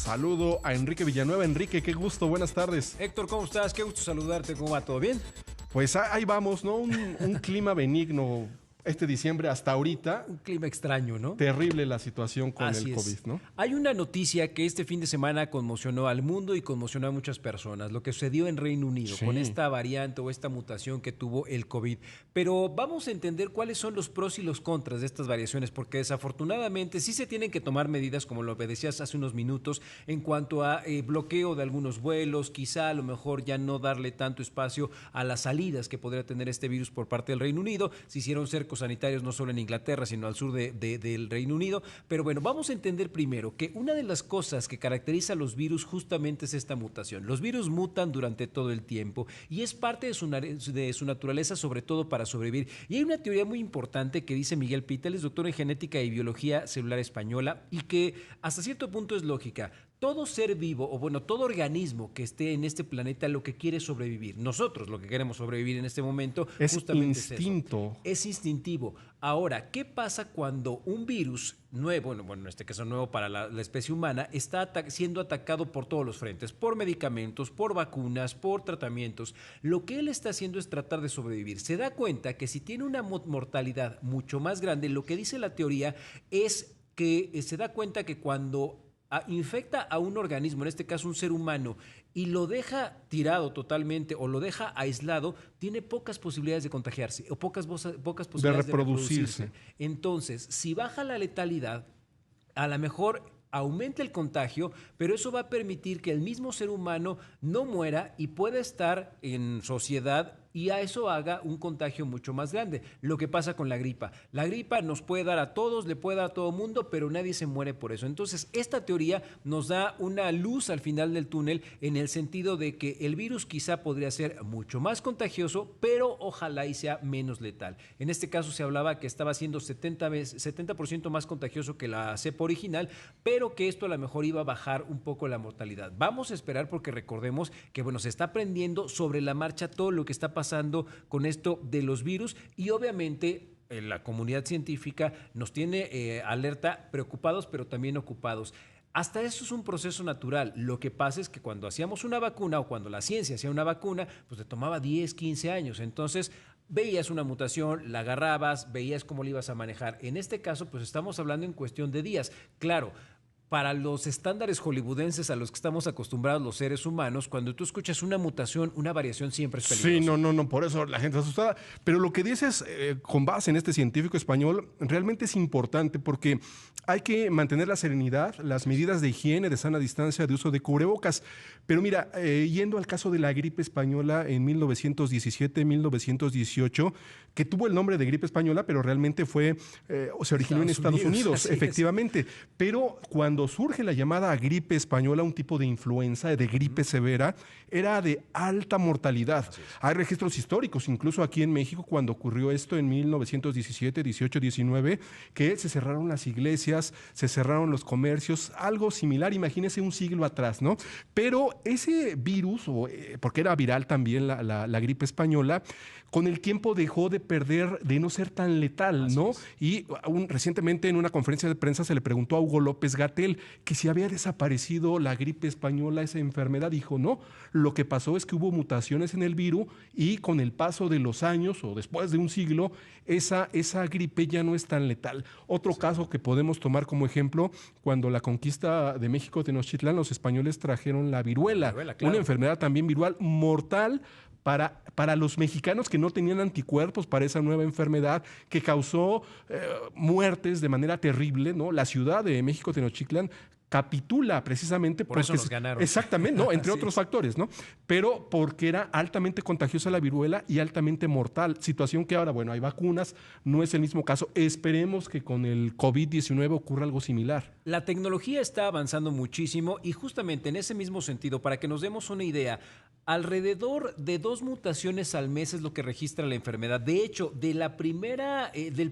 Saludo a Enrique Villanueva. Enrique, qué gusto, buenas tardes. Héctor, ¿cómo estás? Qué gusto saludarte. ¿Cómo va? ¿Todo bien? Pues ahí vamos, ¿no? Un clima benigno este diciembre hasta ahorita. Un clima extraño, ¿no? Terrible la situación con Así el es. COVID, ¿no? Hay una noticia que este fin de semana conmocionó al mundo y conmocionó a muchas personas, lo que sucedió en Reino Unido Sí. con esta variante o esta mutación que tuvo el COVID. Pero vamos a entender cuáles son los pros y los contras de estas variaciones, porque desafortunadamente sí se tienen que tomar medidas, como lo decías hace unos minutos, en cuanto a bloqueo de algunos vuelos, quizá a lo mejor ya no darle tanto espacio a las salidas que podría tener este virus por parte del Reino Unido. Se hicieron cercos sanitarios no solo en Inglaterra, sino al sur del Reino Unido. Pero bueno, vamos a entender primero que una de las cosas que caracteriza a los virus justamente es esta mutación. Los virus mutan durante todo el tiempo y es parte de su naturaleza, sobre todo para sobrevivir. Y hay una teoría muy importante que dice Miguel Pitel, es doctor en genética y biología celular española, y que hasta cierto punto es lógica. Todo ser vivo, o bueno, todo organismo que esté en este planeta lo que quiere es sobrevivir. Nosotros lo que queremos sobrevivir en este momento Es justamente instinto. es eso. Es instintivo. Ahora, ¿qué pasa cuando un virus nuevo, bueno, en este caso nuevo para la especie humana, está siendo atacado por todos los frentes, por medicamentos, por vacunas, por tratamientos? Lo que él está haciendo es tratar de sobrevivir. Se da cuenta que si tiene una mortalidad mucho más grande, lo que dice la teoría es que se da cuenta que cuando infecta a un organismo, en este caso un ser humano, y lo deja tirado totalmente o lo deja aislado, tiene pocas posibilidades de contagiarse o pocas posibilidades de reproducirse. Entonces, si baja la letalidad, a lo mejor aumenta el contagio, pero eso va a permitir que el mismo ser humano no muera y pueda estar en sociedad y a eso haga un contagio mucho más grande. Lo que pasa con la gripa. La gripa nos puede dar a todos, le puede dar a todo mundo, pero nadie se muere por eso. Entonces, esta teoría nos da una luz al final del túnel en el sentido de que el virus quizá podría ser mucho más contagioso, pero ojalá y sea menos letal. En este caso se hablaba que estaba siendo 70% más contagioso que la cepa original, pero que esto a lo mejor iba a bajar un poco la mortalidad. Vamos a esperar porque recordemos que bueno, se está aprendiendo sobre la marcha todo lo que está pasando con esto de los virus y obviamente la comunidad científica nos tiene alerta, preocupados pero también ocupados. Hasta eso es un proceso natural. Lo que pasa es que cuando hacíamos una vacuna o cuando la ciencia hacía una vacuna, pues le tomaba 10, 15 años. Entonces veías una mutación, la agarrabas, veías cómo la ibas a manejar. En este caso, pues estamos hablando en cuestión de días. Claro, para los estándares hollywoodenses a los que estamos acostumbrados los seres humanos, cuando tú escuchas una mutación, una variación siempre es peligrosa. Sí, no, por eso la gente está asustada. Pero lo que dices, con base en este científico español, realmente es importante porque hay que mantener la serenidad, las medidas de higiene, de sana distancia, de uso de cubrebocas. Pero mira, yendo al caso de la gripe española en 1917, 1918, que tuvo el nombre de gripe española, pero realmente se originó en Estados Unidos, efectivamente. Pero cuando surge la llamada gripe española, un tipo de influenza, de gripe severa, era de alta mortalidad. Hay registros históricos, incluso aquí en México, cuando ocurrió esto en 1917, 18, 19, que se cerraron las iglesias, se cerraron los comercios, algo similar, imagínense un siglo atrás, ¿no? Pero ese virus, porque era viral también la gripe española, con el tiempo dejó de no ser tan letal, ¿no? Y recientemente en una conferencia de prensa se le preguntó a Hugo López Gatell que si había desaparecido la gripe española, esa enfermedad. Dijo, no, lo que pasó es que hubo mutaciones en el virus y con el paso de los años o después de un siglo, esa gripe ya no es tan letal. Otro caso que podemos tomar como ejemplo, cuando la conquista de México, Tenochtitlán, los españoles trajeron la viruela, claro. Una enfermedad también viral mortal para los mexicanos que no tenían anticuerpos para esa nueva enfermedad que causó muertes de manera terrible, ¿no? La ciudad de México, Tenochtitlán, capitula precisamente por eso nos ganaron. Exactamente, ¿no? Entre otros factores, ¿no? Pero porque era altamente contagiosa la viruela y altamente mortal. Situación que ahora, bueno, hay vacunas, no es el mismo caso. Esperemos que con el COVID-19 ocurra algo similar. La tecnología está avanzando muchísimo y justamente en ese mismo sentido, para que nos demos una idea, alrededor de 2 mutaciones al mes es lo que registra la enfermedad. De hecho, del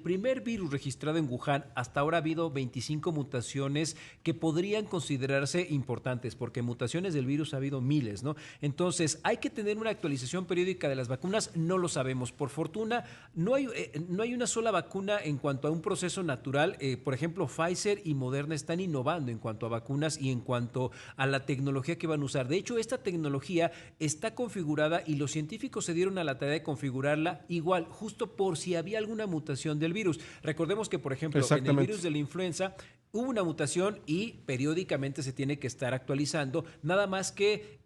primer virus registrado en Wuhan, hasta ahora ha habido 25 mutaciones que podrían podrían considerarse importantes, porque mutaciones del virus ha habido miles, ¿no? Entonces, hay que tener una actualización periódica de las vacunas, no lo sabemos. Por fortuna, no hay una sola vacuna en cuanto a un proceso natural. Por ejemplo, Pfizer y Moderna están innovando en cuanto a vacunas y en cuanto a la tecnología que van a usar. De hecho, esta tecnología está configurada y los científicos se dieron a la tarea de configurarla igual, justo por si había alguna mutación del virus. Recordemos que, por ejemplo, en el virus de la influenza hubo una mutación y periódicamente se tiene que estar actualizando, nada más que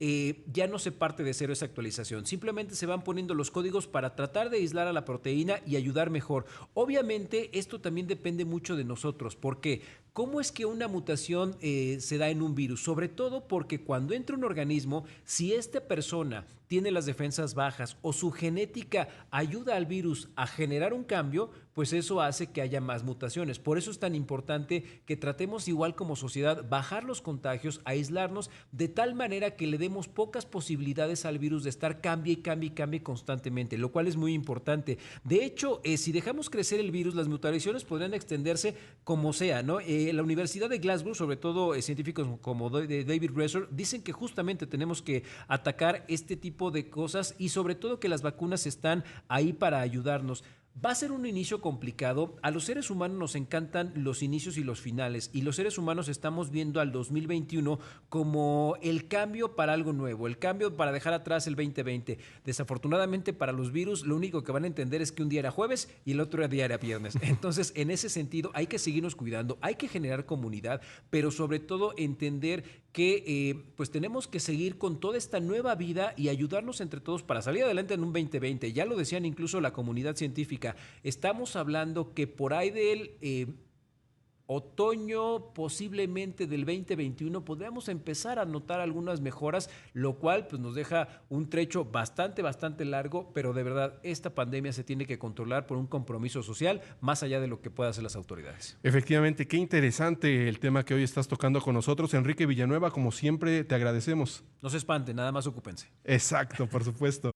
ya no se parte de cero esa actualización, simplemente se van poniendo los códigos para tratar de aislar a la proteína y ayudar mejor. Obviamente esto también depende mucho de nosotros, porque ¿cómo es que una mutación se da en un virus? Sobre todo porque cuando entra un organismo, si esta persona tiene las defensas bajas o su genética ayuda al virus a generar un cambio, pues eso hace que haya más mutaciones. Por eso es tan importante que tratemos igual como sociedad bajar los contagios, aislarnos de tal manera que le demos pocas posibilidades al virus de estar cambie y cambie constantemente, lo cual es muy importante. De hecho, si dejamos crecer el virus, las mutaciones podrían extenderse como sea, ¿no? La Universidad de Glasgow, sobre todo científicos como David Resor, dicen que justamente tenemos que atacar este tipo de cosas y sobre todo que las vacunas están ahí para ayudarnos. Va a ser un inicio complicado. A los seres humanos nos encantan los inicios y los finales, y los seres humanos estamos viendo al 2021 como el cambio para algo nuevo, el cambio para dejar atrás el 2020. Desafortunadamente para los virus lo único que van a entender es que un día era jueves y el otro día era viernes. Entonces, en ese sentido hay que seguirnos cuidando, hay que generar comunidad, pero sobre todo entender que pues tenemos que seguir con toda esta nueva vida y ayudarnos entre todos para salir adelante en un 2020. Ya lo decían incluso la comunidad científica. Estamos hablando que por ahí del otoño, posiblemente del 2021, podríamos empezar a notar algunas mejoras, lo cual pues, nos deja un trecho bastante largo, pero de verdad esta pandemia se tiene que controlar por un compromiso social más allá de lo que puedan hacer las autoridades. Efectivamente, qué interesante el tema que hoy estás tocando con nosotros. Enrique Villanueva, como siempre, te agradecemos. No se espanten, nada más ocúpense. Exacto, por supuesto.